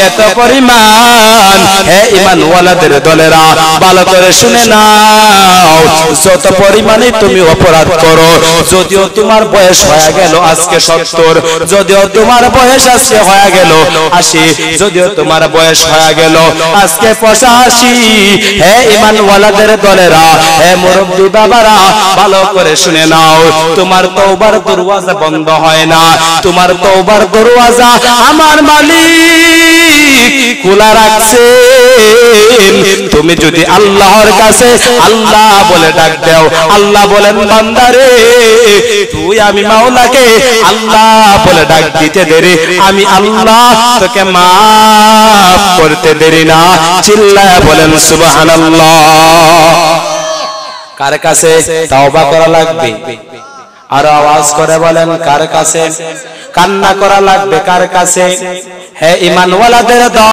এত পরিমাণ। হে ঈমানওয়ালাদের দলেরা ভালো করে শুনে নাও, যত পরিমাণে তুমি অপরাধ করো, যদিও তোমার বয়স হয়ে গেল আজকে 70, যদিও তোমার বয়স আজকে হয়ে গেল 80, যদিও তোমার বয়স হয়ে গেল আজকে 85, হে ঈমানওয়ালাদের দলেরা, হে মুরব্বি বাবারা ভালো করে শুনে নাও, তোমার তওবার দরওয়াজা বন্ধ হয় না। তোমার তওবার দরওয়াজা আমার মালিক খোলা রাখছেন। তুমি যদি আল্লাহর কাছে আল্লাহ বলে ডাক দাও, আল্লাহ বলেন বান্দারে তুই আমি মাওলাকে আল্লাহ বলে ডাক দিতে দেরি, আমি আল্লাহ তোকে মাফ করতে দেরি না। চিল্লায়া বলেন সুবহানাল্লাহ। কার কাছে তওবা করা লাগবে? আর আওয়াজ করে বলেন কার কাছে? কান্না করা লাগবে কার কাছে? হে ঈমানওয়ালাদের